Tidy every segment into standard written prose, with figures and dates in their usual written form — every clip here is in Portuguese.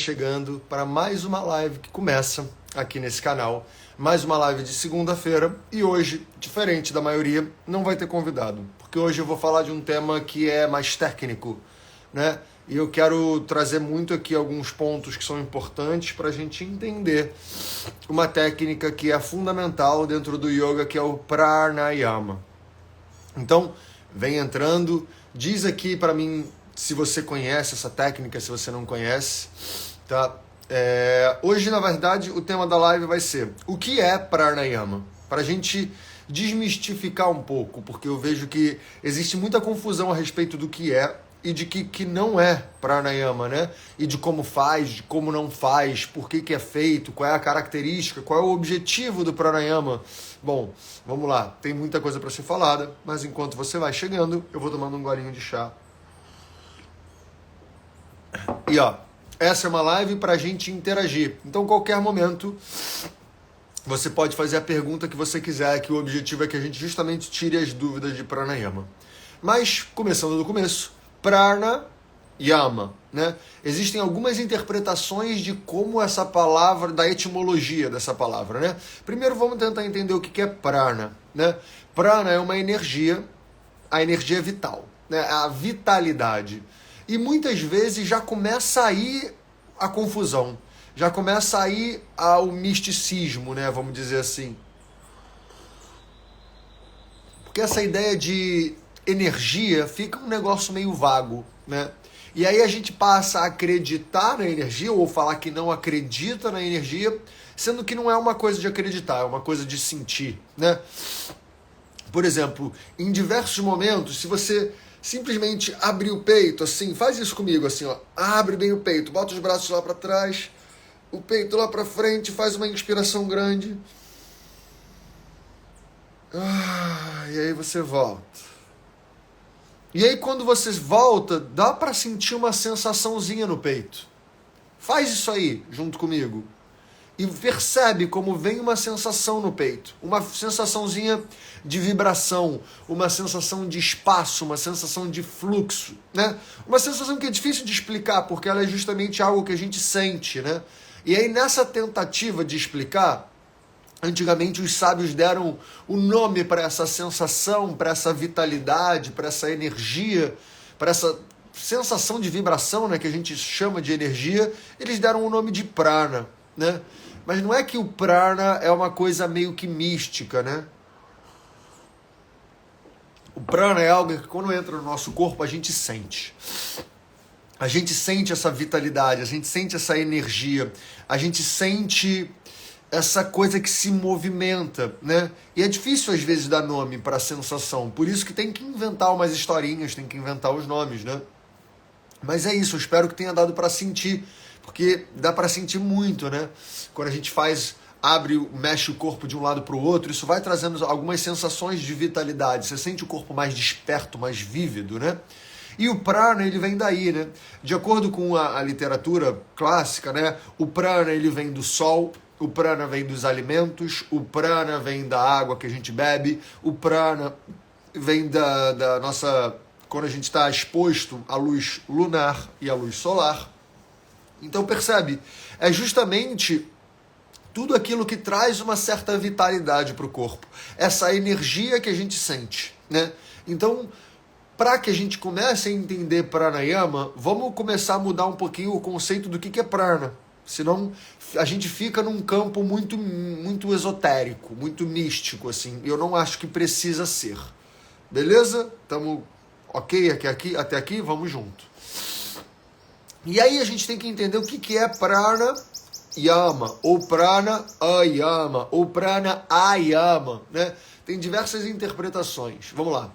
Chegando para mais uma live que começa aqui nesse canal, mais uma live de segunda-feira, e hoje, diferente da maioria, não vai ter convidado, porque hoje eu vou falar de um tema que é mais técnico, né? E eu quero trazer muito aqui alguns pontos que são importantes para a gente entender uma técnica que é fundamental dentro do yoga, que é o pranayama. Então, vem entrando, diz aqui para mim se você conhece essa técnica, se você não conhece, tá? Hoje, na verdade, o tema da live vai ser o que é pranayama? Para a gente desmistificar um pouco, porque eu vejo que existe muita confusão a respeito do que é e de que não é pranayama, né? E de como faz, de como não faz, por que é feito, qual é a característica, qual é o objetivo do pranayama. Bom, vamos lá, tem muita coisa para ser falada, mas enquanto você vai chegando, eu vou tomando um golinho de chá. E ó, essa é uma live para a gente interagir. Então, qualquer momento, você pode fazer a pergunta que você quiser, que o objetivo é que a gente justamente tire as dúvidas de pranayama. Mas, começando do começo, pranayama, né? Existem algumas interpretações de como essa palavra, da etimologia dessa palavra, né? Primeiro vamos tentar entender o que é prana, né? Prana é uma energia, a energia vital, né? A vitalidade. E muitas vezes já começa aí a confusão, já começa aí o misticismo, né? Vamos dizer assim. Porque essa ideia de energia fica um negócio meio vago, né? E aí a gente passa a acreditar na energia ou falar que não acredita na energia, sendo que não é uma coisa de acreditar, é uma coisa de sentir, né? Por exemplo, em diversos momentos, se você simplesmente abrir o peito, assim, faz isso comigo, assim, ó, abre bem o peito, bota os braços lá para trás, o peito lá para frente, faz uma inspiração grande. E aí você volta. E aí quando você volta, dá para sentir uma sensaçãozinha no peito. Faz isso aí, junto comigo. E percebe como vem uma sensação no peito. Uma sensaçãozinha de vibração, uma sensação de espaço, uma sensação de fluxo, né? Uma sensação que é difícil de explicar, porque ela é justamente algo que a gente sente, né? E aí nessa tentativa de explicar, antigamente os sábios deram o nome para essa sensação, para essa vitalidade, para essa energia, para essa sensação de vibração, né, que a gente chama de energia, eles deram o nome de prana, né? Mas não é que o prana é uma coisa meio que mística, né? O prana é algo que quando entra no nosso corpo a gente sente. A gente sente essa vitalidade, a gente sente essa energia, a gente sente essa coisa que se movimenta, né? E é difícil às vezes dar nome para a sensação, por isso que tem que inventar umas historinhas, tem que inventar os nomes, né? Mas é isso, eu espero que tenha dado para sentir, porque dá para sentir muito, né? Quando a gente mexe o corpo de um lado para o outro, isso vai trazendo algumas sensações de vitalidade, você sente o corpo mais desperto, mais vívido, né? E o prana, ele vem daí, né? De acordo com a literatura clássica, né? O prana, ele vem do sol, o prana vem dos alimentos, o prana vem da água que a gente bebe, o prana vem da nossa... quando a gente está exposto à luz lunar e à luz solar. Então percebe, é justamente tudo aquilo que traz uma certa vitalidade para o corpo, essa energia que a gente sente, né? Então, para que a gente comece a entender pranayama, vamos começar a mudar um pouquinho o conceito do que é prana. Senão a gente fica num campo muito, muito esotérico, muito místico, assim. Eu não acho que precisa ser. Beleza? Estamos ok até aqui? Vamos junto. E aí a gente tem que entender o que é pranayama, ou pranayama, ou pranayama, né? Tem diversas interpretações. Vamos lá.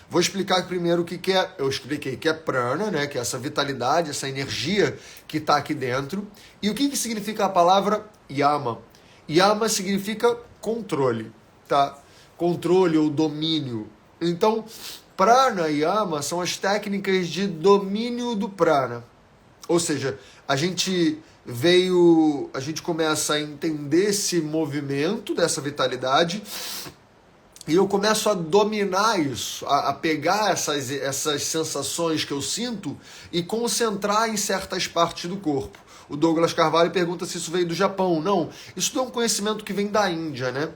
Vou explicar primeiro o que é. Eu expliquei que é prana, né? Que é essa vitalidade, essa energia que está aqui dentro. E o que significa a palavra yama? Yama significa controle, tá? Controle ou domínio. Então, pranayama são as técnicas de domínio do prana. Ou seja, a gente começa a entender esse movimento dessa vitalidade e eu começo a dominar isso, a pegar essas sensações que eu sinto e concentrar em certas partes do corpo. O Douglas Carvalho pergunta se isso veio do Japão. Não, isso é um conhecimento que vem da Índia, né?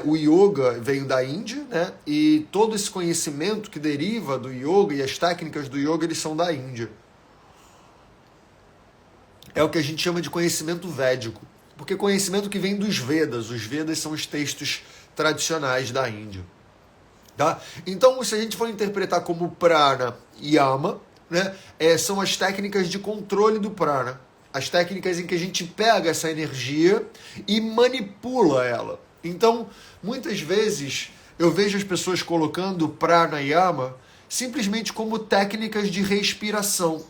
O yoga veio da Índia, né? E todo esse conhecimento que deriva do yoga e as técnicas do yoga, eles são da Índia. É o que a gente chama de conhecimento védico, porque conhecimento que vem dos Vedas. Os Vedas são os textos tradicionais da Índia. Tá? Então, se a gente for interpretar como prana yama, né, são as técnicas de controle do prana, as técnicas em que a gente pega essa energia e manipula ela. Então, muitas vezes, eu vejo as pessoas colocando prana yama simplesmente como técnicas de respiração.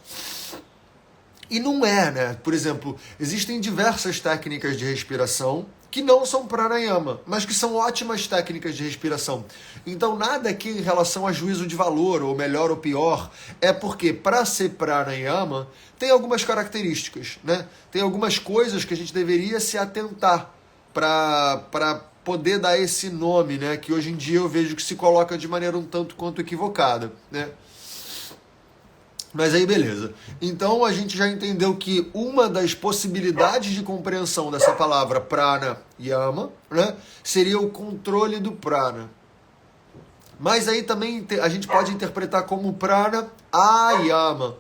E não é, né? Por exemplo, existem diversas técnicas de respiração que não são pranayama, mas que são ótimas técnicas de respiração. Então, nada aqui em relação a juízo de valor, ou melhor ou pior, é porque para ser pranayama tem algumas características, né? Tem algumas coisas que a gente deveria se atentar para poder dar esse nome, né? Que hoje em dia eu vejo que se coloca de maneira um tanto quanto equivocada, né? Mas aí, beleza. Então, a gente já entendeu que uma das possibilidades de compreensão dessa palavra prana yama, né, seria o controle do prana. Mas aí também a gente pode interpretar como prana ayama.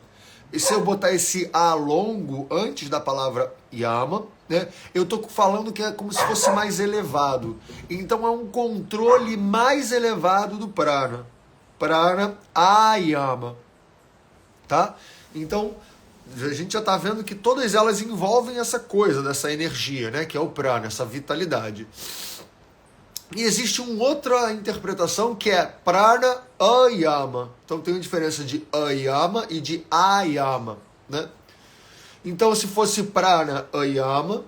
E se eu botar esse a longo antes da palavra yama, né, eu estou falando que é como se fosse mais elevado. Então, é um controle mais elevado do prana. Prana ayama. Tá? Então, a gente já está vendo que todas elas envolvem essa coisa, dessa energia, né? Que é o prana, essa vitalidade. E existe uma outra interpretação que é prana ayama. Então tem uma diferença de ayama e de ayama, né? Então, se fosse prana ayama,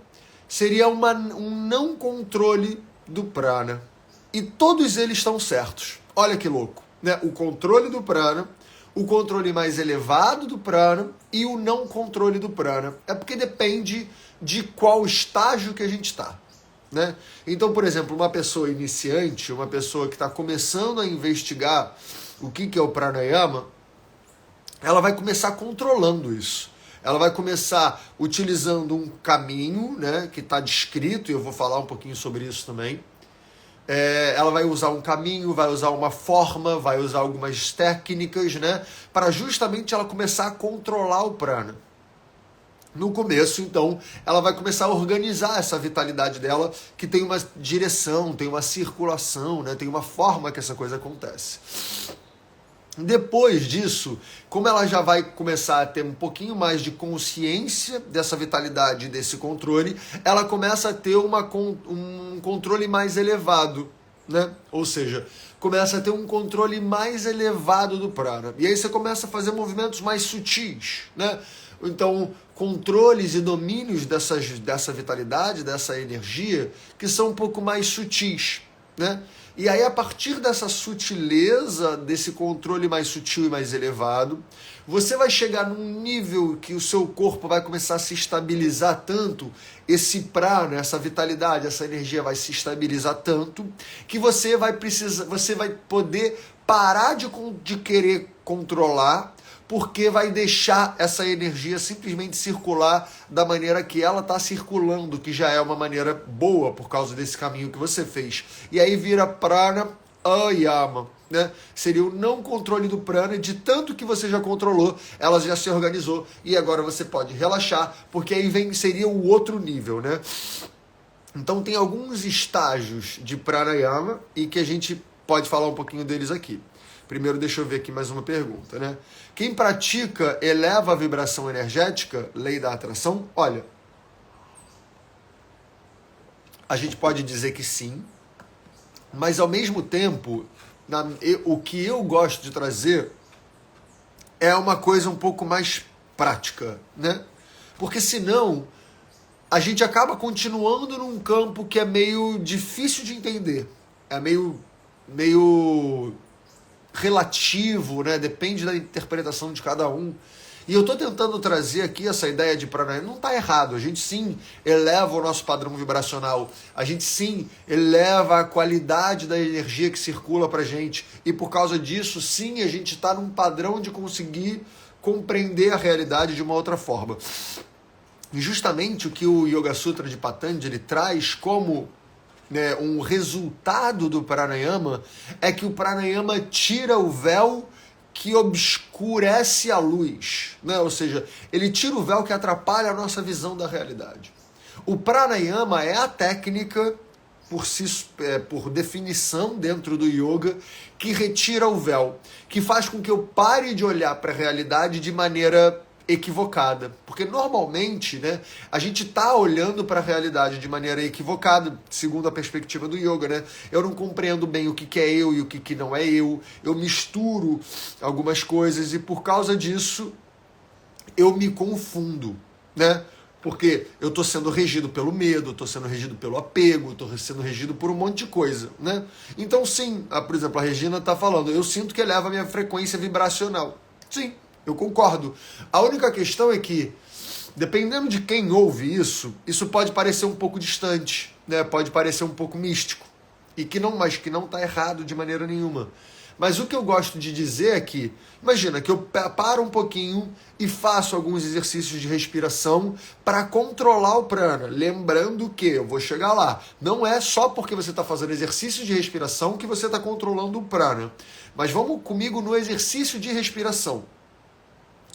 seria um não controle do prana. E todos eles estão certos. Olha que louco, né? O controle do prana, o controle mais elevado do prana e o não controle do prana. É porque depende de qual estágio que a gente está, né? Então, por exemplo, uma pessoa iniciante, uma pessoa que está começando a investigar o que é o pranayama, ela vai começar controlando isso. Ela vai começar utilizando um caminho, né, que está descrito, e eu vou falar um pouquinho sobre isso também. Ela vai usar um caminho, vai usar uma forma, vai usar algumas técnicas, né, para justamente ela começar a controlar o prana. No começo, então, ela vai começar a organizar essa vitalidade dela, que tem uma direção, tem uma circulação, né, tem uma forma que essa coisa acontece. Depois disso, como ela já vai começar a ter um pouquinho mais de consciência dessa vitalidade, desse controle, ela começa a ter um controle mais elevado, né? Ou seja, começa a ter um controle mais elevado do prana. E aí você começa a fazer movimentos mais sutis, né? Então, controles e domínios dessa vitalidade, dessa energia, que são um pouco mais sutis, né? E aí, a partir dessa sutileza, desse controle mais sutil e mais elevado, você vai chegar num nível que o seu corpo vai começar a se estabilizar tanto, esse prana, essa vitalidade, essa energia vai se estabilizar tanto, que você vai poder parar de querer controlar, porque vai deixar essa energia simplesmente circular da maneira que ela está circulando, que já é uma maneira boa por causa desse caminho que você fez. E aí vira prana ayama, né? Seria o não controle do prana, de tanto que você já controlou, ela já se organizou e agora você pode relaxar, porque aí seria o outro nível, né? Então tem alguns estágios de pranayama e que a gente pode falar um pouquinho deles aqui. Primeiro, deixa eu ver aqui mais uma pergunta, né? Quem pratica eleva a vibração energética, lei da atração? Olha, a gente pode dizer que sim, mas ao mesmo tempo, o que eu gosto de trazer é uma coisa um pouco mais prática, né? Porque senão a gente acaba continuando num campo que é meio difícil de entender, é meio relativo, né? Depende da interpretação de cada um. E eu estou tentando trazer aqui essa ideia de pranayama. Não está errado, a gente sim eleva o nosso padrão vibracional, a gente sim eleva a qualidade da energia que circula para a gente, e por causa disso, sim, a gente está num padrão de conseguir compreender a realidade de uma outra forma. E justamente o que o Yoga Sutra de Patanjali traz como, né, um resultado do pranayama é que o pranayama tira o véu que obscurece a luz, né? Ou seja, ele tira o véu que atrapalha a nossa visão da realidade. O pranayama é a técnica, por definição dentro do yoga, que retira o véu, que faz com que eu pare de olhar para a realidade de maneira equivocada. Porque normalmente, né, a gente está olhando para a realidade de maneira equivocada, segundo a perspectiva do yoga, né? Eu não compreendo bem o que é eu e o que não é eu misturo algumas coisas e por causa disso eu me confundo, né? Porque eu estou sendo regido pelo medo, estou sendo regido pelo apego, estou sendo regido por um monte de coisa, né? Então sim, por exemplo, a Regina está falando, eu sinto que eleva a minha frequência vibracional. Sim, eu concordo. A única questão é que, dependendo de quem ouve isso pode parecer um pouco distante, né? Pode parecer um pouco místico. Mas que não está errado de maneira nenhuma. Mas o que eu gosto de dizer é que, imagina que eu paro um pouquinho e faço alguns exercícios de respiração para controlar o prana. Lembrando que, eu vou chegar lá, não é só porque você está fazendo exercício de respiração que você está controlando o prana. Mas vamos comigo no exercício de respiração.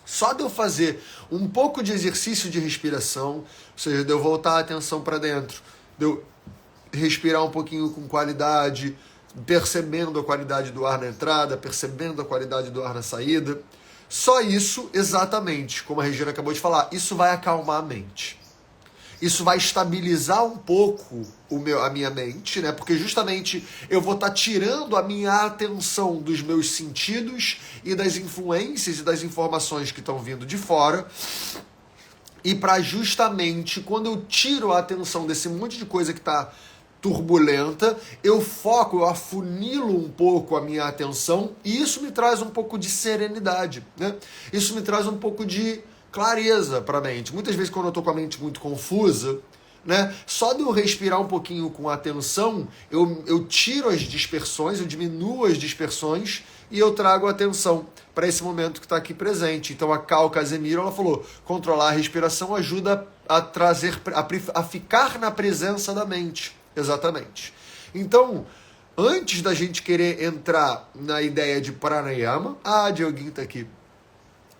Só de eu fazer um pouco de exercício de respiração, ou seja, de eu voltar a atenção para dentro, de eu respirar um pouquinho com qualidade, percebendo a qualidade do ar na entrada, percebendo a qualidade do ar na saída. Só isso, exatamente, como a Regina acabou de falar, isso vai acalmar a mente. Isso vai estabilizar um pouco a minha mente, né? Porque justamente eu vou estar tirando a minha atenção dos meus sentidos e das influências e das informações que estão vindo de fora. E para justamente, quando eu tiro a atenção desse monte de coisa que está turbulenta, eu afunilo um pouco a minha atenção e isso me traz um pouco de serenidade, né? Isso me traz um pouco de clareza para a mente. Muitas vezes quando eu estou com a mente muito confusa, né, só de eu respirar um pouquinho com atenção, eu tiro as dispersões, eu diminuo as dispersões e eu trago a atenção para esse momento que está aqui presente. Então a Cal Casemiro, ela falou, controlar a respiração ajuda a ficar na presença da mente. Exatamente. Então, antes da gente querer entrar na ideia de pranayama... Dioguinho está aqui.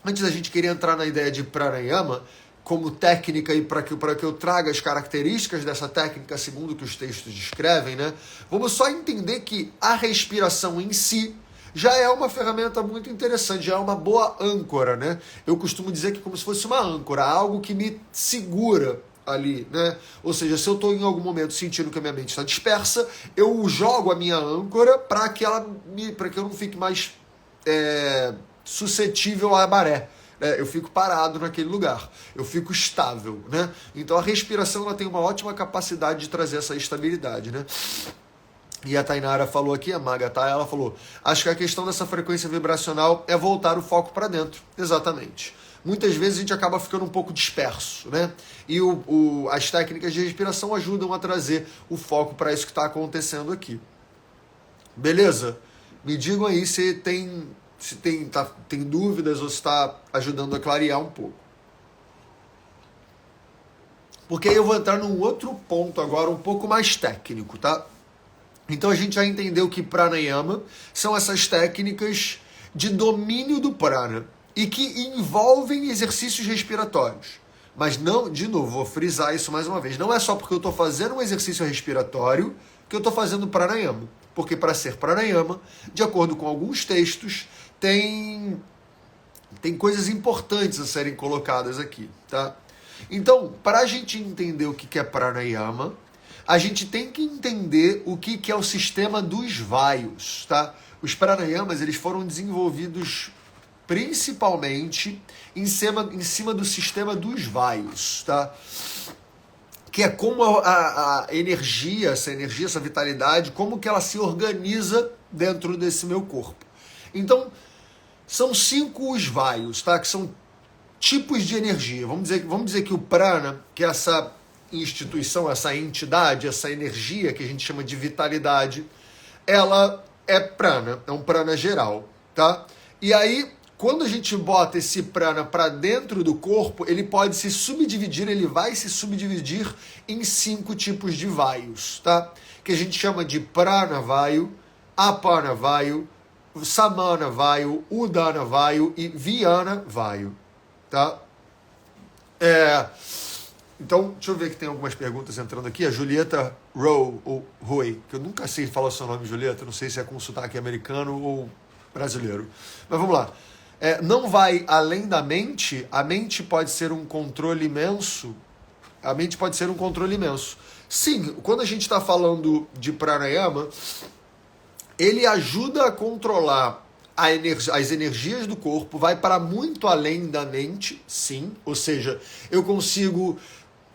Antes da gente querer entrar na ideia de pranayama como técnica e para que eu traga as características dessa técnica segundo o que os textos descrevem, né? Vamos só entender que a respiração em si já é uma ferramenta muito interessante, já é uma boa âncora, né? Eu costumo dizer que é como se fosse uma âncora, algo que me segura ali, né? Ou seja, se eu estou em algum momento sentindo que a minha mente está dispersa, eu jogo a minha âncora para que eu não fique mais suscetível à maré. Eu fico parado naquele lugar, eu fico estável, né? Então a respiração ela tem uma ótima capacidade de trazer essa estabilidade, né? E a Tainara falou aqui, a Magatá, ela falou, acho que a questão dessa frequência vibracional é voltar o foco para dentro. Exatamente. Muitas vezes a gente acaba ficando um pouco disperso, né? E as técnicas de respiração ajudam a trazer o foco para isso que está acontecendo aqui. Beleza? Me digam aí se tem dúvidas ou se está ajudando a clarear um pouco. Porque aí eu vou entrar num outro ponto agora, um pouco mais técnico, tá? Então a gente já entendeu que pranayama são essas técnicas de domínio do prana e que envolvem exercícios respiratórios. Mas não, de novo, vou frisar isso mais uma vez, não é só porque eu estou fazendo um exercício respiratório que eu estou fazendo pranayama. Porque para ser pranayama, de acordo com alguns textos, tem coisas importantes a serem colocadas aqui, tá? Então, para a gente entender o que é pranayama, a gente tem que entender o que é o sistema dos vaios, tá? Os pranayamas, eles foram desenvolvidos principalmente em cima do sistema dos vaios, tá? Que é como a energia, essa vitalidade, como que ela se organiza dentro desse meu corpo. Então, são 5 os vaios, tá? Que são tipos de energia. Vamos dizer que o prana, que é essa instituição, essa entidade, essa energia que a gente chama de vitalidade, ela é prana, é um prana geral, tá? E aí, quando a gente bota esse prana para dentro do corpo, ele pode se subdividir, ele vai se subdividir em 5 tipos de vaios, tá? Que a gente chama de prana vaio, apana vaio, samana vaio, udana vaio e viana vaio, tá? Então, deixa eu ver que tem algumas perguntas entrando aqui. A Julieta Rowe, ou Roy, que eu nunca sei falar o seu nome, Julieta, não sei se é com sotaque americano ou brasileiro. Mas vamos lá. Não vai além da mente, a mente pode ser um controle imenso. A mente pode ser um controle imenso. Sim, quando a gente está falando de pranayama, ele ajuda a controlar as energias do corpo, vai para muito além da mente, sim. Ou seja, eu consigo,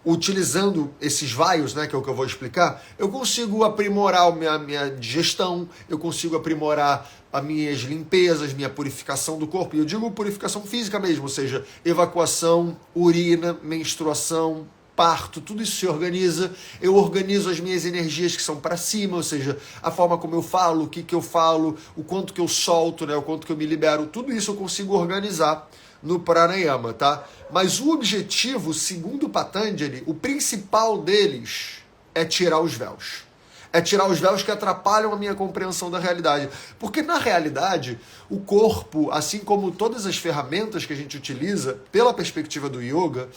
utilizando esses vaios, né, que é o que eu vou explicar, eu consigo aprimorar a minha digestão, eu consigo aprimorar as minhas limpezas, minha purificação do corpo. E eu digo purificação física mesmo, ou seja, evacuação, urina, menstruação, parto, tudo isso se organiza. Eu organizo as minhas energias que são para cima, ou seja, a forma como eu falo, o que eu falo, o quanto que eu solto, né, o quanto que eu me libero, tudo isso eu consigo organizar no pranayama, tá? Mas o objetivo, segundo Patanjali, o principal deles é tirar os véus. É tirar os véus que atrapalham a minha compreensão da realidade. Porque, na realidade, o corpo, assim como todas as ferramentas que a gente utiliza, pela perspectiva do yoga,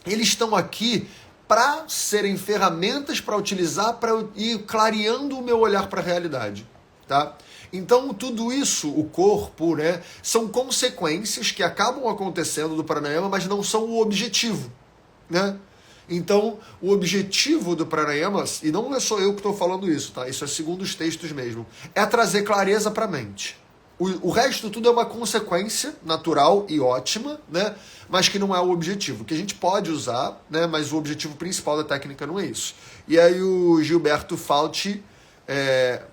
eles estão aqui para serem ferramentas para utilizar, para ir clareando o meu olhar para a realidade, tá? Então, tudo isso, o corpo, né, são consequências que acabam acontecendo do pranayama, mas não são o objetivo, né? Então, o objetivo do pranayama, e não é só eu que estou falando isso, tá? Isso é segundo os textos mesmo, é trazer clareza para a mente. O resto tudo é uma consequência natural e ótima, né? Mas que não é o objetivo, que a gente pode usar, né? Mas o objetivo principal da técnica não é isso. E aí o Gilberto Falti,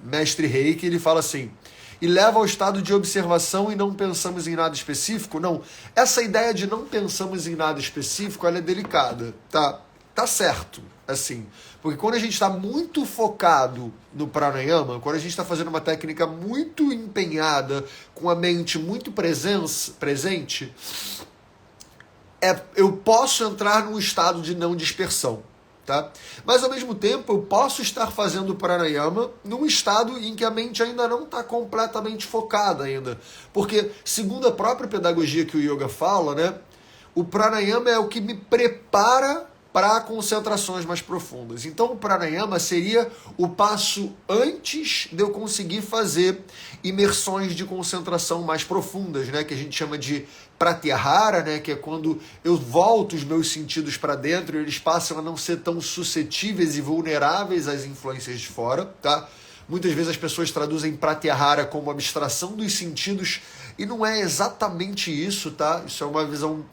mestre Reiki, ele fala assim: e leva ao estado de observação e não pensamos em nada específico? Não, essa ideia de não pensamos em nada específico, ela é delicada, tá? Tá certo, assim, porque quando a gente está muito focado no pranayama, quando a gente está fazendo uma técnica muito empenhada, com a mente muito presente, eu posso entrar num estado de não dispersão. Tá? Mas ao mesmo tempo eu posso estar fazendo pranayama num estado em que a mente ainda não está completamente focada ainda. Porque, segundo a própria pedagogia que o yoga fala, né, o pranayama é o que me prepara para concentrações mais profundas. Então o pranayama seria o passo antes de eu conseguir fazer imersões de concentração mais profundas, né, que a gente chama de pratyahara, né, que é quando eu volto os meus sentidos para dentro e eles passam a não ser tão suscetíveis e vulneráveis às influências de fora, tá? Muitas vezes as pessoas traduzem pratyahara como abstração dos sentidos e não é exatamente isso, tá? Isso é uma visão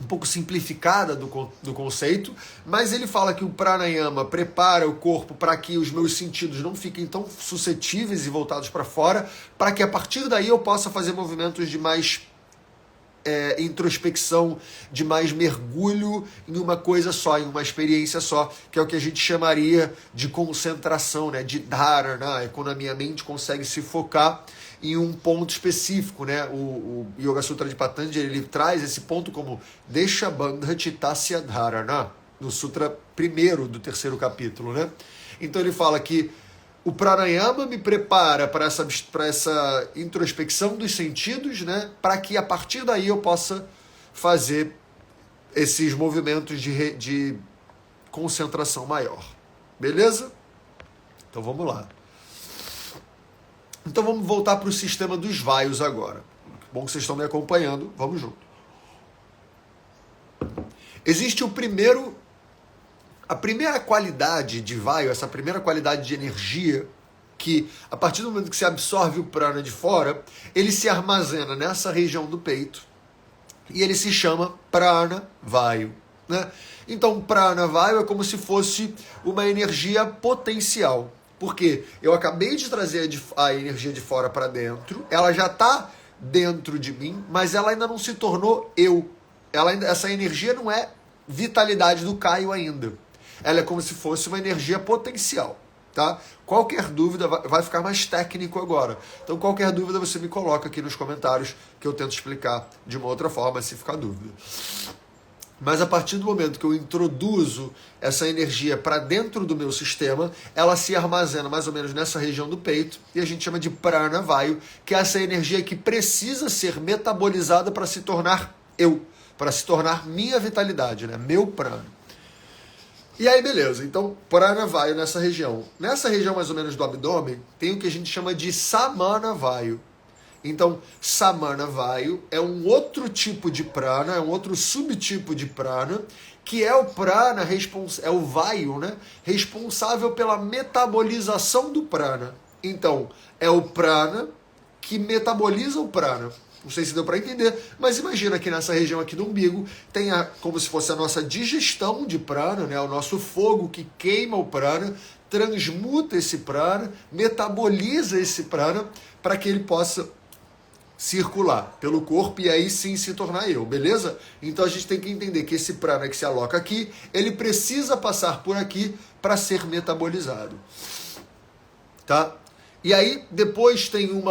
um pouco simplificada do conceito, mas ele fala que o pranayama prepara o corpo para que os meus sentidos não fiquem tão suscetíveis e voltados para fora, para que a partir daí eu possa fazer movimentos de mais introspecção, de mais mergulho em uma coisa só, em uma experiência só, que é o que a gente chamaria de concentração, né, de dharana, é quando a minha mente consegue se focar em um ponto específico, né? O Yoga Sutra de Patanjali, ele traz esse ponto como Desha Bandha Chittasya Dharana, no Sutra 1º do 3º capítulo, né? Então ele fala que o pranayama me prepara para essa introspecção dos sentidos, né? Para que a partir daí eu possa fazer esses movimentos de concentração maior. Beleza? Então vamos lá. Então vamos voltar para o sistema dos vaios agora. Bom que vocês estão me acompanhando, vamos junto. Existe a primeira qualidade de vaio, essa primeira qualidade de energia, que a partir do momento que você absorve o prana de fora, ele se armazena nessa região do peito e ele se chama prana vaio, né? Então prana vaio é como se fosse uma energia potencial. Porque eu acabei de trazer a energia de fora para dentro, ela já está dentro de mim, mas ela ainda não se tornou eu. Essa energia não é vitalidade do Caio ainda. Ela é como se fosse uma energia potencial. tá? Qualquer dúvida vai ficar mais técnico agora. Então, qualquer dúvida você me coloca aqui nos comentários que eu tento explicar de uma outra forma se ficar dúvida. Mas a partir do momento que eu introduzo essa energia para dentro do meu sistema, ela se armazena mais ou menos nessa região do peito e a gente chama de prana vayu, que é essa energia que precisa ser metabolizada para se tornar eu, para se tornar minha vitalidade, né? Meu prana. E aí, beleza. Então, prana vayu nessa região. Nessa região mais ou menos do abdômen, tem o que a gente chama de samana vayu. Então, samana vayu é um outro tipo de prana, é um outro subtipo de prana, que é o prana, é o vayu, né? Responsável pela metabolização do prana. Então, é o prana que metaboliza o prana. Não sei se deu para entender, mas imagina que nessa região aqui do umbigo tem como se fosse a nossa digestão de prana, né? O nosso fogo que queima o prana, transmuta esse prana, metaboliza esse prana para que ele possa circular pelo corpo e aí sim se tornar eu, beleza? Então a gente tem que entender que esse prana que se aloca aqui, ele precisa passar por aqui para ser metabolizado, tá? E aí depois tem um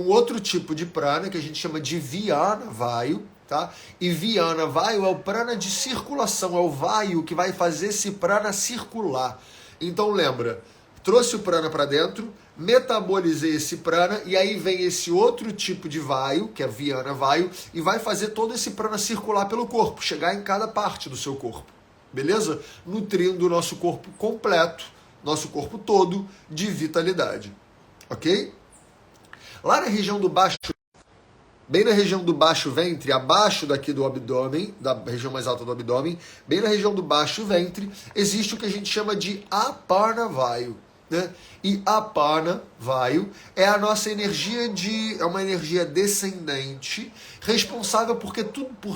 outro tipo de prana que a gente chama de Vyana Vayu, tá? E Vyana Vayu é o prana de circulação, é o vayu que vai fazer esse prana circular. Então lembra, trouxe o prana para dentro, metabolizei esse prana e aí vem esse outro tipo de vayu, que é Vyana Vayu, e vai fazer todo esse prana circular pelo corpo, chegar em cada parte do seu corpo, beleza? Nutrindo o nosso corpo completo, nosso corpo todo de vitalidade, ok? Lá na região do baixo, bem na região do baixo ventre, abaixo daqui do abdômen, da região mais alta do abdômen, bem na região do baixo ventre, existe o que a gente chama de Aparna Vayu, né? E Aparna Vayu é a nossa energia é uma energia descendente, responsável por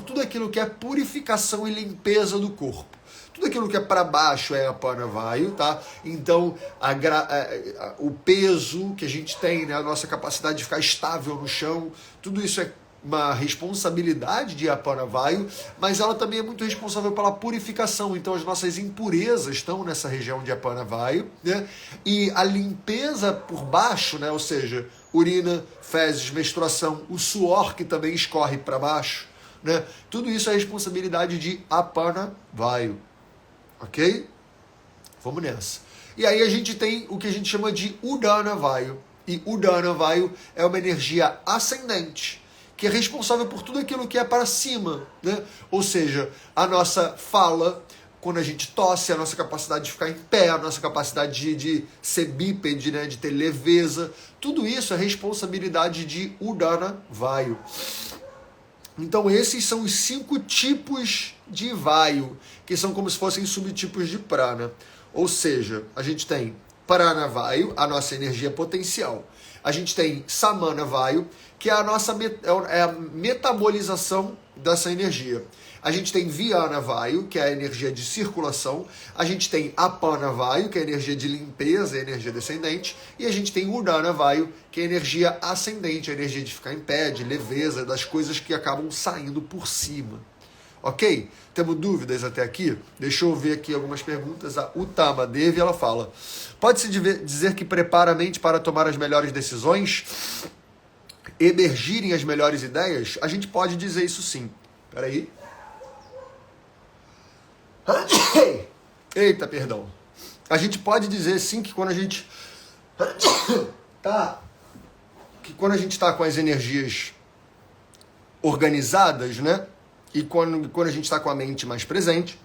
tudo aquilo que é purificação e limpeza do corpo. Tudo aquilo que é para baixo é Aparna Vayu, tá? Então, o peso que a gente tem, né? A nossa capacidade de ficar estável no chão, tudo isso é uma responsabilidade de Aparna Vayu, mas ela também é muito responsável pela purificação. Então, as nossas impurezas estão nessa região de Aparna Vayu, né? E a limpeza por baixo, né? Ou seja, urina, fezes, menstruação, o suor que também escorre para baixo, né? Tudo isso é responsabilidade de Aparna Vayu. Ok? Vamos nessa. E aí a gente tem o que a gente chama de Udana Vayu. E Udana Vayu é uma energia ascendente, que é responsável por tudo aquilo que é para cima, né? Ou seja, a nossa fala, quando a gente tosse, a nossa capacidade de ficar em pé, a nossa capacidade de ser bípede, né? De ter leveza, tudo isso é responsabilidade de Udana Vayu. Então esses são os 5 tipos de vayu, que são como se fossem subtipos de prana. Ou seja, a gente tem prana vayu, a nossa energia potencial. A gente tem samana vayu, que é a metabolização dessa energia. A gente tem Vyana Vayu, que é a energia de circulação. A gente tem Apana Vayu, que é a energia de limpeza, a energia descendente. E a gente tem Udana Vayu, que é a energia ascendente, a energia de ficar em pé, de leveza, das coisas que acabam saindo por cima. Ok? Temos dúvidas até aqui? Deixa eu ver aqui algumas perguntas. A Utama Devi, ela fala: pode-se dizer que prepara a mente para tomar as melhores decisões? Emergirem as melhores ideias? A gente pode dizer isso sim. Peraí. Eita, perdão. A gente pode dizer sim que quando a gente tá com as energias organizadas, né? E quando a gente está com a mente mais presente,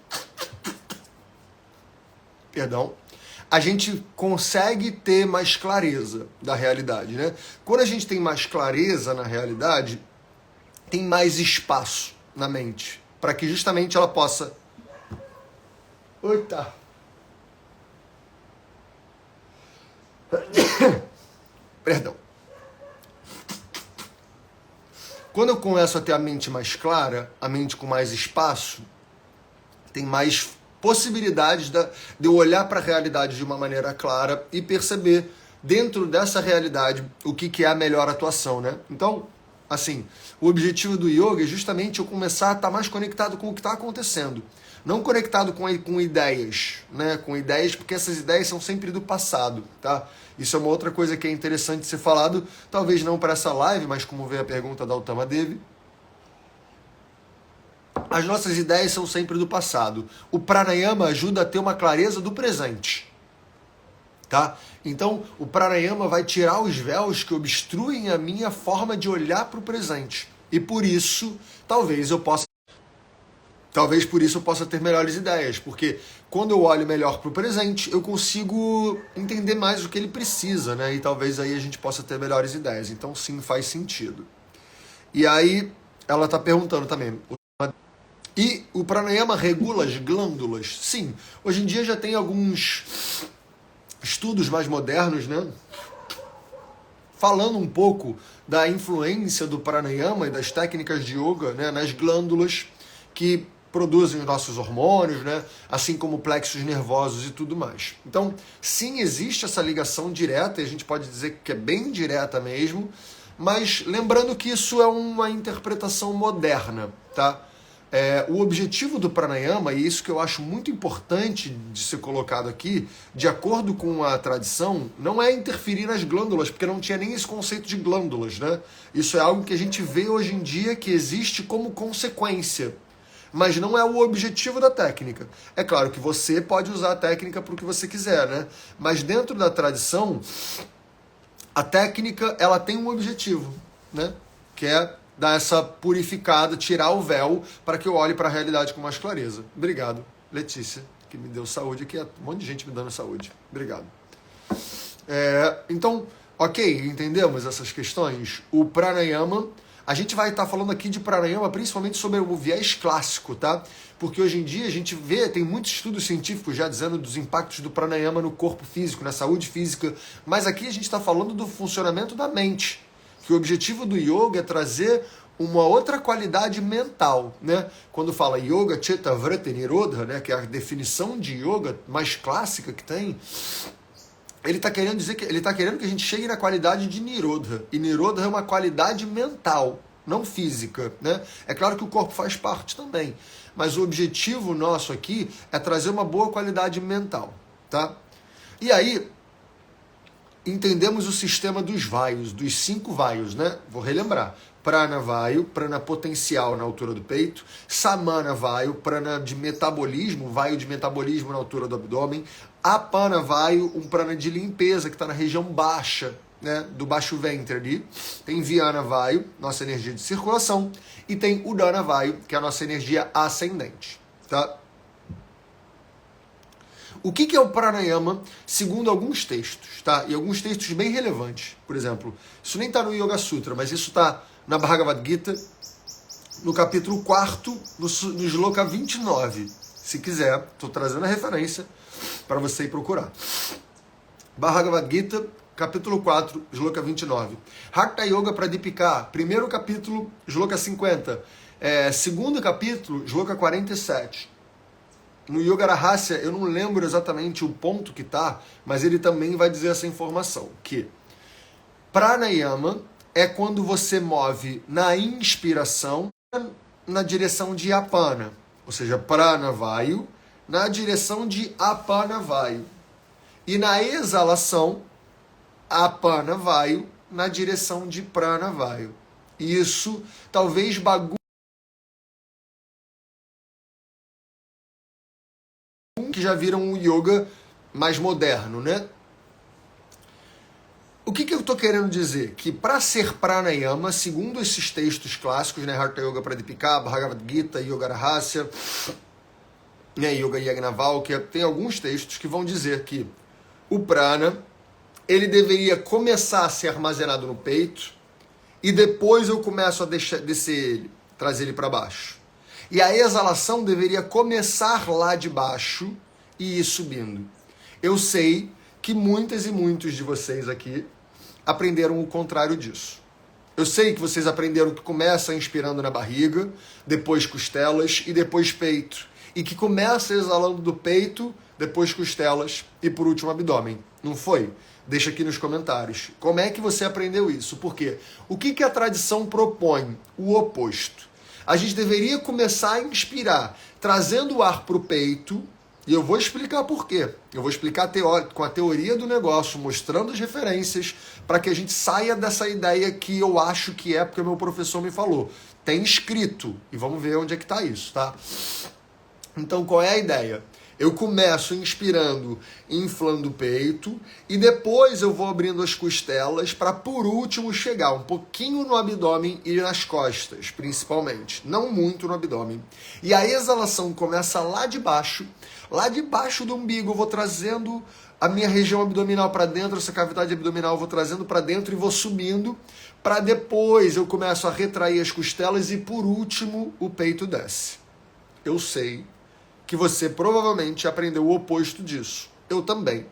perdão, a gente consegue ter mais clareza da realidade, né? Quando a gente tem mais clareza na realidade, tem mais espaço na mente para que justamente ela possa... Eita! Perdão. Quando eu começo a ter a mente mais clara, a mente com mais espaço, tem mais possibilidades de eu olhar para a realidade de uma maneira clara e perceber dentro dessa realidade o que é a melhor atuação, né? Então, Assim, o objetivo do yoga é justamente eu começar a estar mais conectado com o que está acontecendo. Não conectado com ideias, né? Com ideias, porque essas ideias são sempre do passado, tá? Isso é uma outra coisa que é interessante ser falado, talvez não para essa live, mas como veio a pergunta da Utama Devi. As nossas ideias são sempre do passado. O pranayama ajuda a ter uma clareza do presente. Tá? Então, o pranayama vai tirar os véus que obstruem a minha forma de olhar para o presente. E por isso, talvez por isso eu possa ter melhores ideias, porque quando eu olho melhor para o presente, eu consigo entender mais o que ele precisa, né? E talvez aí a gente possa ter melhores ideias. Então, sim, faz sentido. E aí, ela está perguntando também, e o pranayama regula as glândulas? Sim, hoje em dia já tem alguns estudos mais modernos, né, falando um pouco da influência do pranayama e das técnicas de yoga, né, nas glândulas que produzem os nossos hormônios, né, assim como plexos nervosos e tudo mais. Então, sim, existe essa ligação direta, e a gente pode dizer que é bem direta mesmo, mas lembrando que isso é uma interpretação moderna, tá? O objetivo do pranayama, e isso que eu acho muito importante de ser colocado aqui, de acordo com a tradição, não é interferir nas glândulas, porque não tinha nem esse conceito de glândulas, né? Isso é algo que a gente vê hoje em dia que existe como consequência, mas não é o objetivo da técnica. É claro que você pode usar a técnica para o que você quiser, né? Mas dentro da tradição, a técnica ela tem um objetivo, né? Que é dar essa purificada, tirar o véu para que eu olhe para a realidade com mais clareza. Obrigado, Letícia, que me deu saúde aqui. Um monte de gente me dando saúde. Obrigado. Então, ok, entendemos essas questões? O pranayama, a gente vai estar falando aqui de pranayama principalmente sobre o viés clássico, tá? Porque hoje em dia a gente vê, tem muitos estudos científicos já dizendo dos impactos do pranayama no corpo físico, na saúde física, mas aqui a gente está falando do funcionamento da mente. Que o objetivo do yoga é trazer uma outra qualidade mental, né? Quando fala Yoga Chitta Vritti Nirodha, né, que é a definição de yoga mais clássica que tem, ele está querendo dizer que ele está querendo que a gente chegue na qualidade de Nirodha. E Nirodha é uma qualidade mental, não física, né? É claro que o corpo faz parte também, mas o objetivo nosso aqui é trazer uma boa qualidade mental, tá? E aí entendemos o sistema dos vaios, dos 5 vaios, né? Vou relembrar. Prana vaio, prana potencial na altura do peito. Samana vaio, prana de metabolismo, vaio de metabolismo na altura do abdômen. Apana vaio, um prana de limpeza que está na região baixa, né? Do baixo ventre ali. Tem Vyana vaio, nossa energia de circulação. E tem Udana vaio, que é a nossa energia ascendente, tá? O que é o pranayama, segundo alguns textos, tá? E alguns textos bem relevantes. Por exemplo, isso nem está no Yoga Sutra, mas isso está na Bhagavad Gita, no capítulo 4, no Shloka 29. Se quiser, estou trazendo a referência para você ir procurar. Bhagavad Gita, capítulo 4, Shloka 29. Hatha Yoga Pradipika, primeiro capítulo, Shloka 50. Segundo capítulo, Shloka 47. No Yoga Rahasya, eu não lembro exatamente o ponto que está, mas ele também vai dizer essa informação, que pranayama é quando você move na inspiração na direção de apana, ou seja, prana vayu na direção de apana vayu, e na exalação, apana vayu na direção de prana vayu. Isso talvez bagunce que já viram um yoga mais moderno, né? O que eu estou querendo dizer? Que para ser pranayama, segundo esses textos clássicos, né, Hatha Yoga Pradipika, Bhagavad Gita, Yoga Rahasya, né, Yoga Yagnavalkya, tem alguns textos que vão dizer que o prana, ele deveria começar a ser armazenado no peito e depois eu começo a descer ele, trazer ele para baixo. E a exalação deveria começar lá de baixo e ir subindo. Eu sei que muitas e muitos de vocês aqui aprenderam o contrário disso. Eu sei que vocês aprenderam que começa inspirando na barriga, depois costelas e depois peito. E que começa exalando do peito, depois costelas e por último abdômen. Não foi? Deixa aqui nos comentários. Como é que você aprendeu isso? Por quê? O que a tradição propõe? O oposto. A gente deveria começar a inspirar, trazendo o ar para o peito, e eu vou explicar por quê. Eu vou explicar com a teoria do negócio, mostrando as referências, para que a gente saia dessa ideia que eu acho que é porque o meu professor me falou. Tem escrito, e vamos ver onde é que está isso, tá? Então, qual é a ideia? Eu começo inspirando, inflando o peito, e depois eu vou abrindo as costelas para, por último, chegar um pouquinho no abdômen e nas costas, principalmente. Não muito no abdômen. E a exalação começa lá de baixo do umbigo, eu vou trazendo a minha região abdominal para dentro, essa cavidade abdominal eu vou trazendo para dentro e vou subindo, para depois eu começo a retrair as costelas e, por último, o peito desce. Eu sei que você provavelmente aprendeu o oposto disso. Eu também.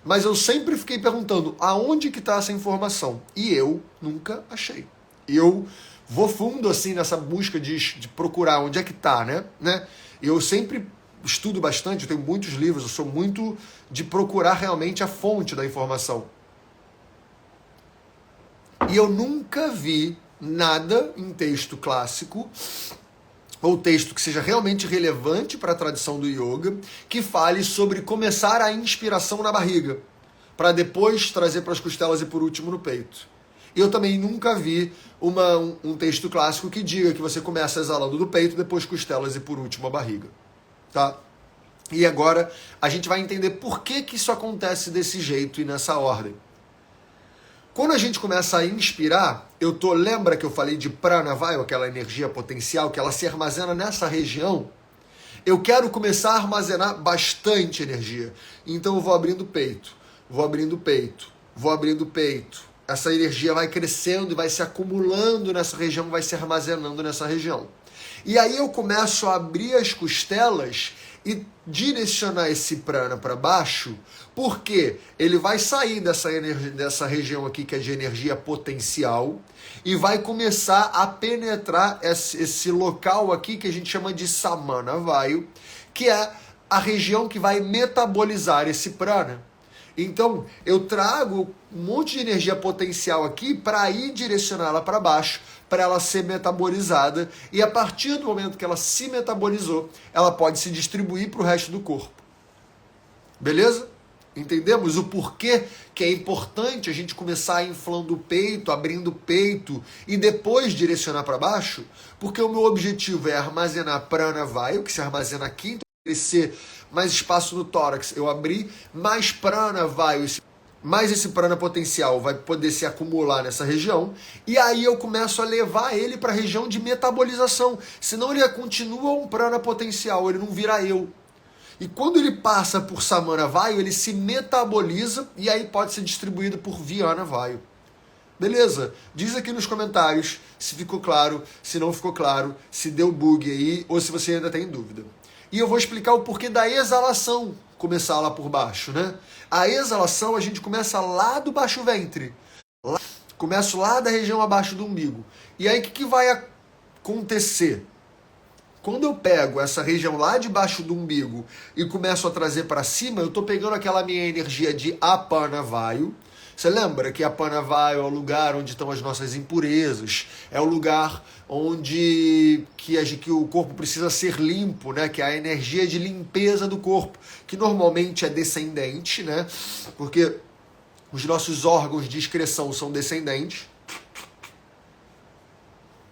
Mas eu sempre fiquei perguntando aonde que está essa informação. E eu nunca achei. Eu vou fundo assim nessa busca de procurar onde é que está, né? Eu sempre estudo bastante, eu tenho muitos livros, eu sou muito de procurar realmente a fonte da informação. E eu nunca vi nada em texto clássico ou texto que seja realmente relevante para a tradição do yoga, que fale sobre começar a inspiração na barriga, para depois trazer para as costelas e por último no peito. Eu também nunca vi um texto clássico que diga que você começa exalando do peito, depois costelas e por último a barriga. Tá? E agora a gente vai entender por que isso acontece desse jeito e nessa ordem. Quando a gente começa a inspirar, lembra que eu falei de prana vayu, aquela energia potencial, que ela se armazena nessa região? Eu quero começar a armazenar bastante energia. Então eu vou abrindo o peito, vou abrindo o peito, vou abrindo o peito. Essa energia vai crescendo e vai se acumulando nessa região, vai se armazenando nessa região. E aí eu começo a abrir as costelas e direcionar esse prana para baixo, porque ele vai sair dessa região aqui que é de energia potencial e vai começar a penetrar esse local aqui que a gente chama de samana vayu, que é a região que vai metabolizar esse prana. Então, eu trago um monte de energia potencial aqui para ir direcioná-la para baixo, para ela ser metabolizada, e a partir do momento que ela se metabolizou, ela pode se distribuir para o resto do corpo. Beleza? Entendemos o porquê que é importante a gente começar inflando o peito, abrindo o peito e depois direcionar para baixo? Porque o meu objetivo é armazenar prana vayu, que se armazena aqui, então crescer mais espaço no tórax, eu abri, mais prana vayu, mais esse prana potencial vai poder se acumular nessa região, e aí eu começo a levar ele para a região de metabolização, senão ele continua um prana potencial, ele não vira eu. E quando ele passa por samana vayu, ele se metaboliza e aí pode ser distribuído por vyana vayu. Beleza? Diz aqui nos comentários se ficou claro, se não ficou claro, se deu bug aí ou se você ainda tem dúvida. E eu vou explicar o porquê da exalação começar lá por baixo, né? A exalação a gente começa lá do baixo ventre. Começo lá da região abaixo do umbigo. E aí o que vai acontecer? Quando eu pego essa região lá debaixo do umbigo e começo a trazer para cima, eu estou pegando aquela minha energia de apana vayu. Você lembra que apana vayu é o lugar onde estão as nossas impurezas, é o lugar onde que o corpo precisa ser limpo, né? Que é a energia de limpeza do corpo, que normalmente é descendente, né? Porque os nossos órgãos de excreção são descendentes,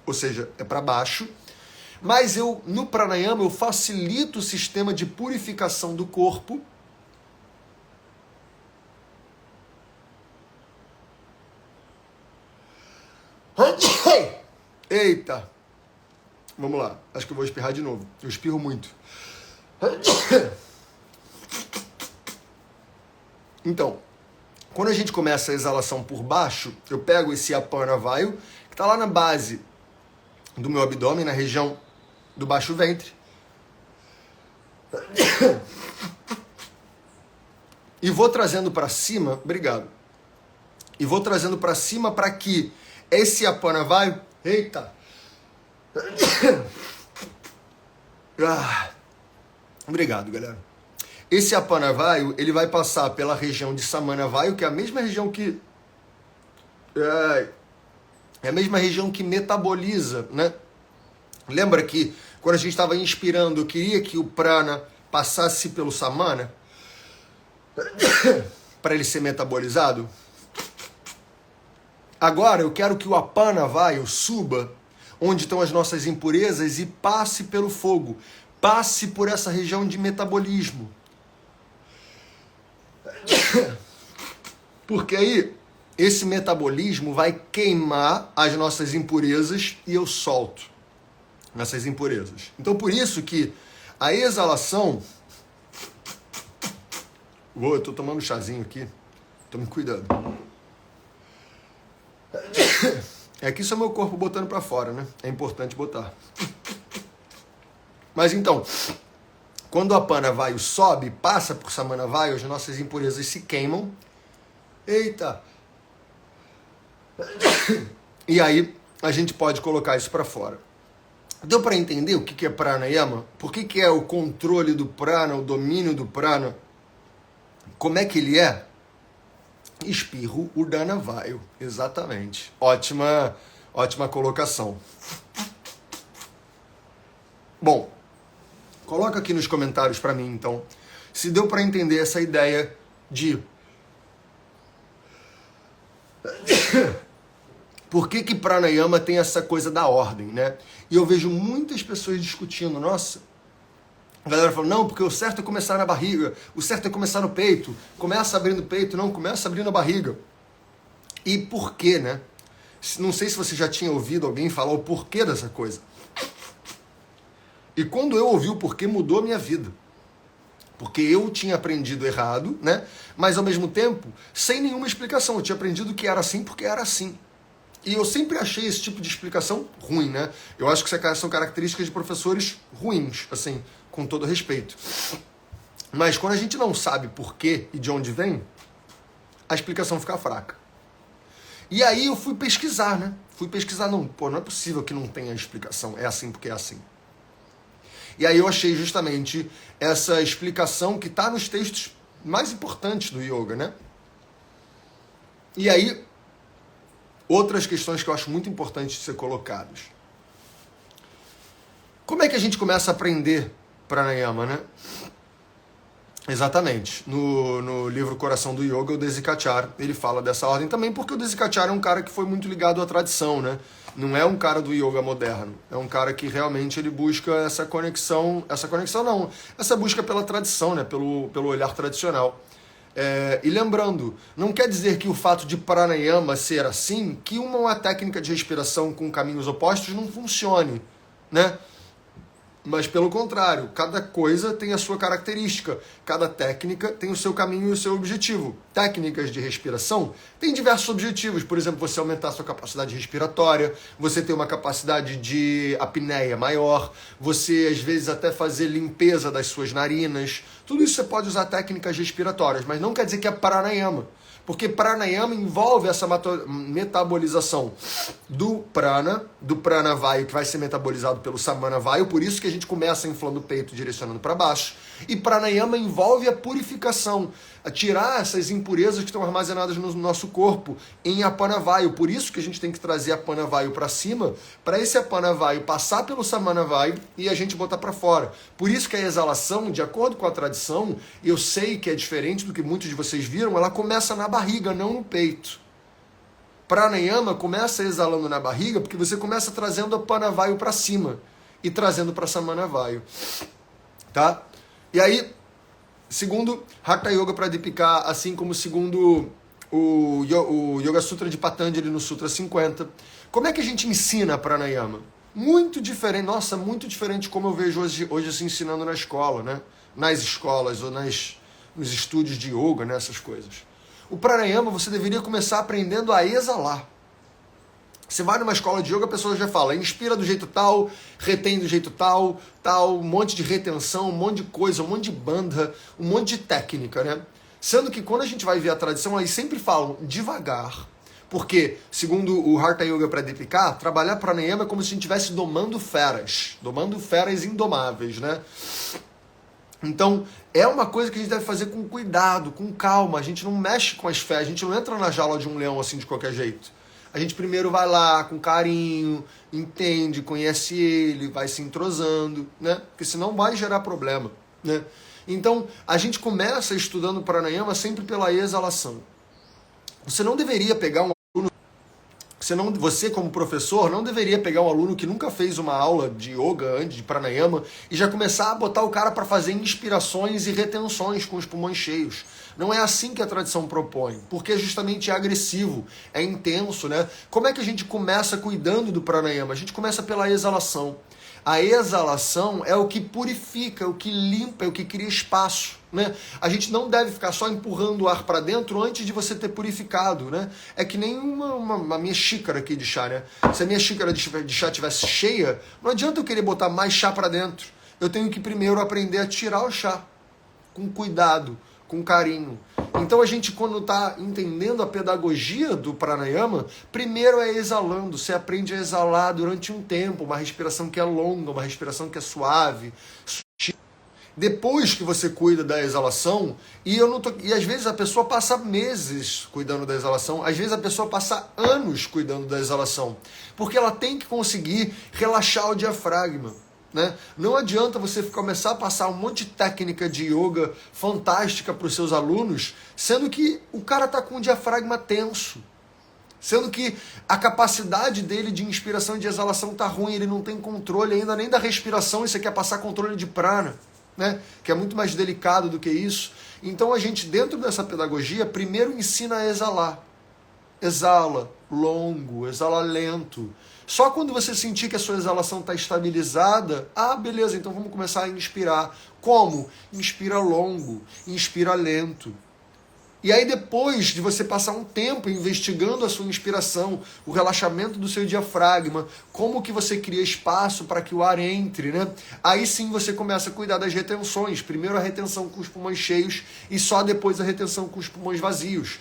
ou seja, é para baixo. Mas no pranayama eu facilito o sistema de purificação do corpo. Eita! Vamos lá, acho que eu vou espirrar de novo. Eu espirro muito. Então, quando a gente começa a exalação por baixo, eu pego esse apana vayu, que está lá na base do meu abdômen, na região do baixo ventre, e vou trazendo para cima, obrigado, e vou trazendo para cima para que esse apana vayu, eita, obrigado galera, esse Apana Vayu, ele vai passar pela região de Samana Vayu, que é a mesma região que é a mesma região que metaboliza, né? Lembra que quando a gente estava inspirando, eu queria que o prana passasse pelo Samana para ele ser metabolizado? Agora eu quero que o Apana Vayu suba onde estão as nossas impurezas e passe pelo fogo, passe por essa região de metabolismo. Porque aí esse metabolismo vai queimar as nossas impurezas e eu solto essas impurezas. Então por isso que a exalação... Eu tô tomando um chazinho aqui, tô me cuidando. É que isso é meu corpo botando para fora, né? É importante botar. Mas então, quando o Apana Vayu sobe, passa por Samana Vayu, as nossas impurezas se queimam. Eita! E aí a gente pode colocar isso para fora. Deu para entender o que é pranayama? Por que é o controle do prana, o domínio do prana? Como é que ele é? Espirro Udana Vayu. Exatamente. Ótima colocação. Bom, coloca aqui nos comentários para mim, então, se deu para entender essa ideia de por que pranayama tem essa coisa da ordem, né? E eu vejo muitas pessoas discutindo, nossa, a galera falando, não, porque o certo é começar na barriga, o certo é começar no peito, começa abrindo o peito, não, começa abrindo a barriga. E por quê, né? Não sei se você já tinha ouvido alguém falar o porquê dessa coisa. E quando eu ouvi o porquê, mudou a minha vida. Porque eu tinha aprendido errado, né? Mas ao mesmo tempo, sem nenhuma explicação. Eu tinha aprendido que era assim porque era assim. E eu sempre achei esse tipo de explicação ruim, né? Eu acho que são características de professores ruins, assim, com todo respeito. Mas quando a gente não sabe por quê e de onde vem, a explicação fica fraca. E aí eu fui pesquisar, né? Não é possível que não tenha explicação. É assim porque é assim. E aí eu achei justamente essa explicação que está nos textos mais importantes do yoga, né? E aí, outras questões que eu acho muito importantes de ser colocadas. Como é que a gente começa a aprender pranayama, né? Exatamente. No livro Coração do Yoga, o Desikachar, ele fala dessa ordem também, porque o Desikachar é um cara que foi muito ligado à tradição, né? Não é um cara do yoga moderno. É um cara que realmente ele busca essa busca pela tradição, né? Pelo olhar tradicional. E lembrando, não quer dizer que o fato de pranayama ser assim, que uma técnica de respiração com caminhos opostos não funcione, né? Mas pelo contrário, cada coisa tem a sua característica, cada técnica tem o seu caminho e o seu objetivo. Técnicas de respiração têm diversos objetivos, por exemplo, você aumentar a sua capacidade respiratória, você ter uma capacidade de apneia maior, você às vezes até fazer limpeza das suas narinas, tudo isso você pode usar técnicas respiratórias, mas não quer dizer que é pranayama. Porque pranayama envolve essa metabolização do prana vayu, que vai ser metabolizado pelo samana vayu, por isso que a gente começa inflando o peito direcionando para baixo. E pranayama envolve a purificação, a tirar essas impurezas que estão armazenadas no nosso corpo em apana vayu. Por isso que a gente tem que trazer a apana vayu para cima, para esse apana vayu passar pelo samana vayu e a gente botar para fora. Por isso que a exalação, de acordo com a tradição, eu sei que é diferente do que muitos de vocês viram, ela começa na barriga, não no peito. Pranayama começa exalando na barriga porque você começa trazendo a apana vayu para cima e trazendo para samana vayu. Tá? E aí, segundo Hatha Yoga Pradipika, assim como segundo o Yoga Sutra de Patanjali no Sutra 50, como é que a gente ensina pranayama? Muito diferente, nossa, muito diferente como eu vejo hoje se ensinando na escola, né? Nas escolas ou nos estúdios de yoga, né? Essas coisas. O pranayama você deveria começar aprendendo a exalar. Você vai numa escola de yoga, a pessoa já fala, inspira do jeito tal, retém do jeito tal, um monte de retenção, um monte de coisa, um monte de bandha, um monte de técnica, né? Sendo que quando a gente vai ver a tradição, eles sempre falam devagar. Porque, segundo o Hatha Yoga Pradipika, trabalhar pranayama é como se a gente estivesse domando feras indomáveis, né? Então, é uma coisa que a gente deve fazer com cuidado, com calma. A gente não mexe com as fés, a gente não entra na jaula de um leão assim de qualquer jeito. A gente primeiro vai lá com carinho, entende, conhece ele, vai se entrosando, né? Porque senão vai gerar problema, né? Então, a gente começa estudando pranayama sempre pela exalação. Você não deveria pegar um aluno, você como professor não deveria pegar um aluno que nunca fez uma aula de yoga antes, de pranayama, e já começar a botar o cara para fazer inspirações e retenções com os pulmões cheios. Não é assim que a tradição propõe, porque justamente é agressivo, é intenso, né? Como é que a gente começa cuidando do pranayama? A gente começa pela exalação. A exalação é o que purifica, é o que limpa, é o que cria espaço, né? A gente não deve ficar só empurrando o ar para dentro antes de você ter purificado, né? É que nem uma minha xícara aqui de chá, né? Se a minha xícara de chá estivesse cheia, não adianta eu querer botar mais chá para dentro. Eu tenho que primeiro aprender a tirar o chá com cuidado, com carinho. Então a gente, quando está entendendo a pedagogia do pranayama, primeiro é exalando. Você aprende a exalar durante um tempo, uma respiração que é longa, uma respiração que é suave, sutil. Depois que você cuida da exalação, e às vezes a pessoa passa meses cuidando da exalação, às vezes a pessoa passa anos cuidando da exalação, porque ela tem que conseguir relaxar o diafragma. Né? Não adianta você começar a passar um monte de técnica de yoga fantástica para os seus alunos, sendo que o cara está com o diafragma tenso, sendo que a capacidade dele de inspiração e de exalação está ruim, ele não tem controle ainda nem da respiração, e você quer passar controle de prana, né? Que é muito mais delicado do que isso. Então a gente, dentro dessa pedagogia, primeiro ensina a exalar. Exala longo, exala lento. Só quando você sentir que a sua exalação está estabilizada, beleza, então vamos começar a inspirar. Como? Inspira longo, inspira lento. E aí depois de você passar um tempo investigando a sua inspiração, o relaxamento do seu diafragma, como que você cria espaço para que o ar entre, né? Aí sim você começa a cuidar das retenções. Primeiro a retenção com os pulmões cheios e só depois a retenção com os pulmões vazios.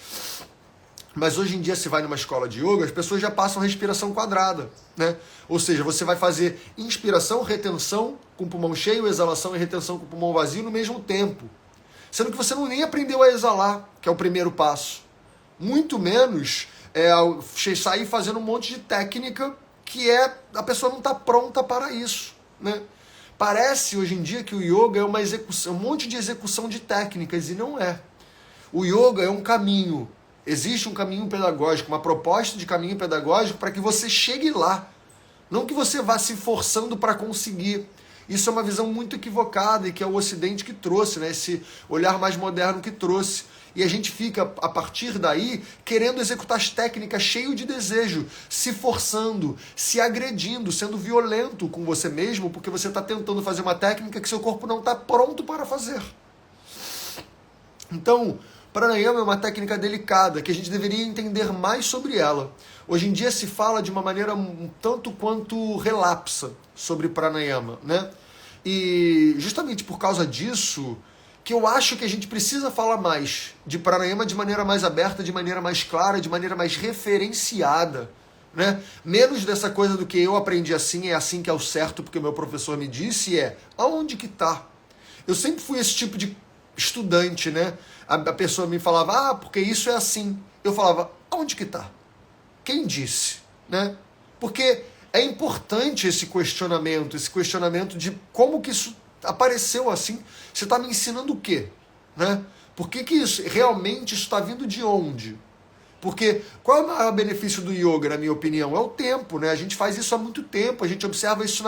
Mas hoje em dia, se vai numa escola de yoga, as pessoas já passam respiração quadrada, né? Ou seja, você vai fazer inspiração, retenção com o pulmão cheio, exalação e retenção com o pulmão vazio no mesmo tempo. Sendo que você não nem aprendeu a exalar, que é o primeiro passo. Muito menos sair fazendo um monte de técnica que a pessoa não está pronta para isso, né? Parece hoje em dia que o yoga é uma execução, um monte de execução de técnicas, e não é. O yoga é um caminho. Existe um caminho pedagógico, uma proposta de caminho pedagógico para que você chegue lá. Não que você vá se forçando para conseguir. Isso é uma visão muito equivocada e que é o Ocidente que trouxe, né? Esse olhar mais moderno que trouxe. E a gente fica, a partir daí, querendo executar as técnicas cheio de desejo, se forçando, se agredindo, sendo violento com você mesmo, porque você está tentando fazer uma técnica que seu corpo não está pronto para fazer. Então, pranayama é uma técnica delicada, que a gente deveria entender mais sobre ela. Hoje em dia se fala de uma maneira um tanto quanto relapsa sobre pranayama, né? E justamente por causa disso, que eu acho que a gente precisa falar mais de pranayama de maneira mais aberta, de maneira mais clara, de maneira mais referenciada, né? Menos dessa coisa do que eu aprendi assim, é assim que é o certo, porque o meu professor me disse, aonde que tá? Eu sempre fui esse tipo de estudante, né? A pessoa me falava, porque isso é assim. Eu falava, aonde que tá? Quem disse? Né? Porque é importante esse questionamento de como que isso apareceu assim. Você está me ensinando o quê? Né? Por que isso, realmente isso está vindo de onde? Porque qual é o maior benefício do yoga, na minha opinião? É o tempo, né? A gente faz isso há muito tempo, a gente observa isso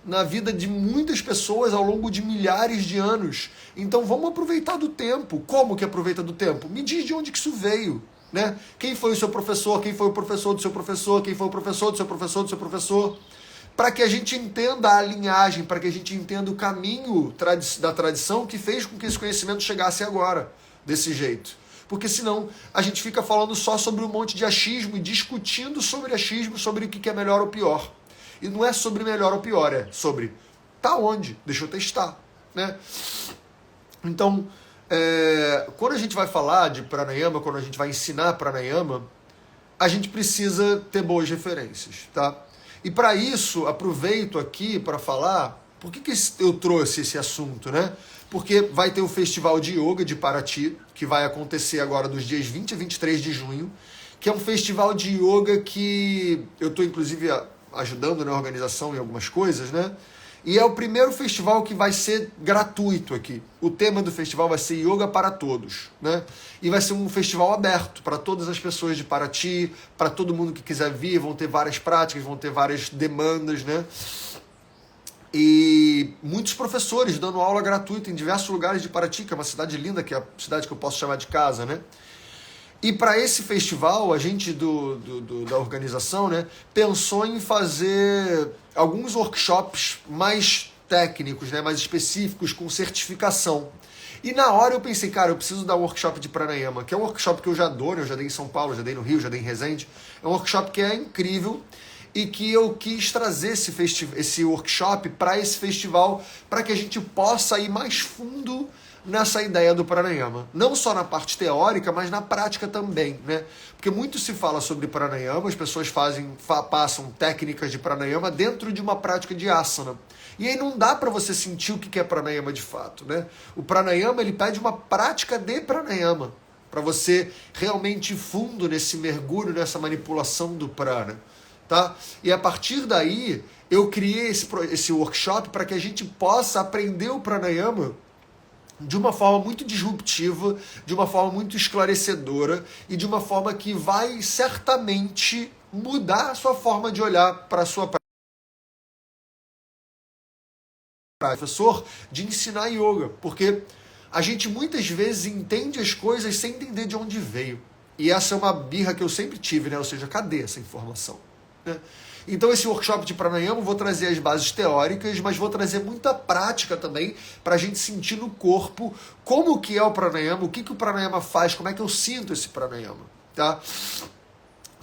na vida de muitas pessoas ao longo de milhares de anos. Então vamos aproveitar do tempo. Como que aproveita do tempo? Me diz de onde que isso veio, né? Quem foi o seu professor? Quem foi o professor do seu professor? Quem foi o professor do seu professor do seu professor? Para que a gente entenda a linhagem, para que a gente entenda o caminho da tradição que fez com que esse conhecimento chegasse agora, desse jeito. Porque senão a gente fica falando só sobre um monte de achismo e discutindo sobre achismo, sobre o que é melhor ou pior. E não é sobre melhor ou pior, é sobre tá onde? Deixa eu testar, né? Então, quando a gente vai falar de pranayama, quando a gente vai ensinar pranayama, a gente precisa ter boas referências, tá? E para isso, aproveito aqui para falar, Por que eu trouxe esse assunto, né? Porque vai ter o Festival de Yoga de Paraty, que vai acontecer agora dos dias 20 e 23 de junho, que é um festival de yoga que eu estou, inclusive, ajudando na organização em algumas coisas, né? E é o primeiro festival que vai ser gratuito aqui. O tema do festival vai ser Yoga para Todos, né? E vai ser um festival aberto para todas as pessoas de Paraty, para todo mundo que quiser vir, vão ter várias práticas, vão ter várias demandas, né? E muitos professores dando aula gratuita em diversos lugares de Paraty, que é uma cidade linda, que é a cidade que eu posso chamar de casa, né? E para esse festival, a gente da organização, né, pensou em fazer alguns workshops mais técnicos, né, mais específicos, com certificação. E na hora eu pensei, cara, eu preciso dar um workshop de pranayama, que é um workshop que eu já dou, né, eu já dei em São Paulo, já dei no Rio, já dei em Resende. É um workshop que é incrível e que eu quis trazer esse workshop para esse festival, para que a gente possa ir mais fundo nessa ideia do pranayama. Não só na parte teórica, mas na prática também, né? Porque muito se fala sobre pranayama, as pessoas passam técnicas de pranayama dentro de uma prática de asana. E aí não dá para você sentir o que é pranayama de fato, né? O pranayama, ele pede uma prática de pranayama, para você realmente ir fundo nesse mergulho, nessa manipulação do prana, tá? E a partir daí, eu criei esse workshop para que a gente possa aprender o pranayama de uma forma muito disruptiva, de uma forma muito esclarecedora e de uma forma que vai certamente mudar a sua forma de olhar para a sua prática. Professor, de ensinar yoga, porque a gente muitas vezes entende as coisas sem entender de onde veio. E essa é uma birra que eu sempre tive, né? Ou seja, cadê essa informação? Né? Então esse workshop de pranayama eu vou trazer as bases teóricas, mas vou trazer muita prática também para a gente sentir no corpo como que é o pranayama, o que o pranayama faz, como é que eu sinto esse pranayama, tá?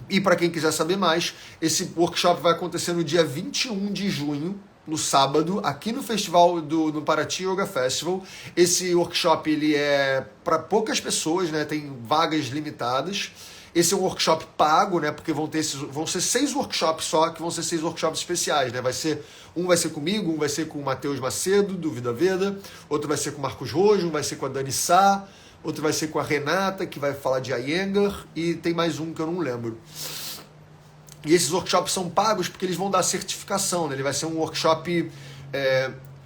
E para quem quiser saber mais, esse workshop vai acontecer no dia 21 de junho, no sábado, aqui no festival no Paraty Yoga Festival. Esse workshop ele é para poucas pessoas, né? Tem vagas limitadas. Esse é um workshop pago, né? Porque vão ser 6 workshops só, que vão ser 6 workshops especiais, né? Um vai ser comigo, um vai ser com o Matheus Macedo, do Vida Veda, outro vai ser com o Marcos Rojo, um vai ser com a Dani Sá, outro vai ser com a Renata, que vai falar de Iyengar, e tem mais um que eu não lembro. E esses workshops são pagos porque eles vão dar certificação, né? Ele vai ser um workshop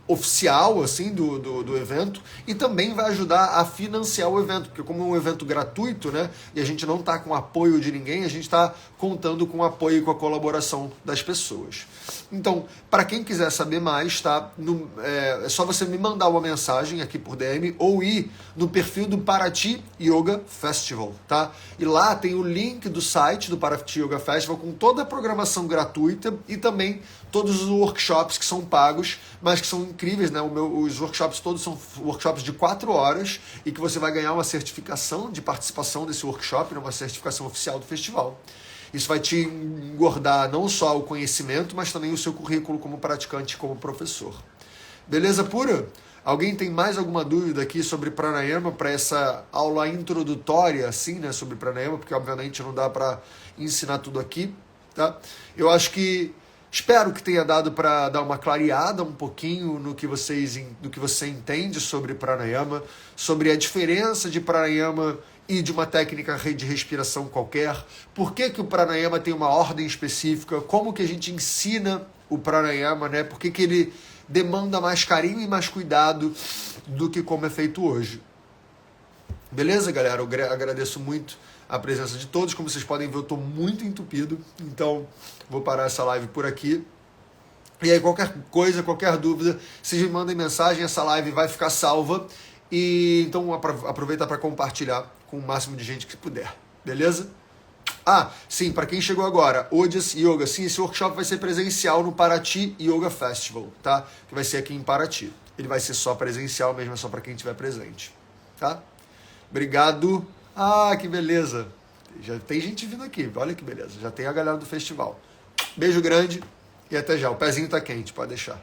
oficial assim do evento e também vai ajudar a financiar o evento, porque como é um evento gratuito, né, e a gente não está com apoio de ninguém, a gente está contando com o apoio e com a colaboração das pessoas. Então, para quem quiser saber mais, tá, é só você me mandar uma mensagem aqui por DM ou ir no perfil do Paraty Yoga Festival, tá? E lá tem o link do site do Paraty Yoga Festival com toda a programação gratuita e também todos os workshops que são pagos, mas que são incríveis, né? Os workshops todos são workshops de 4 horas e que você vai ganhar uma certificação de participação desse workshop, uma certificação oficial do festival. Isso vai te engordar não só o conhecimento, mas também o seu currículo como praticante, como professor. Beleza pura? Alguém tem mais alguma dúvida aqui sobre pranayama para essa aula introdutória, assim, né, sobre pranayama? Porque obviamente não dá para ensinar tudo aqui, tá? Eu acho que espero que tenha dado para dar uma clareada um pouquinho no que você entende sobre pranayama, sobre a diferença de pranayama e de uma técnica de respiração qualquer, por que o pranayama tem uma ordem específica, como que a gente ensina o pranayama, né? Por que ele demanda mais carinho e mais cuidado do que como é feito hoje. Beleza, galera? Eu agradeço muito a presença de todos. Como vocês podem ver, eu estou muito entupido, então vou parar essa live por aqui. E aí, qualquer coisa, qualquer dúvida, vocês me mandem mensagem, essa live vai ficar salva. E então aproveita para compartilhar com o máximo de gente que puder, beleza? Ah, sim, para quem chegou agora, Ojas Yoga, sim, esse workshop vai ser presencial no Paraty Yoga Festival, tá? Que vai ser aqui em Paraty. Ele vai ser só presencial mesmo, é só para quem estiver presente, tá? Obrigado. Ah, que beleza. Já tem gente vindo aqui, olha que beleza. Já tem a galera do festival. Beijo grande e até já. O pezinho tá quente, pode deixar.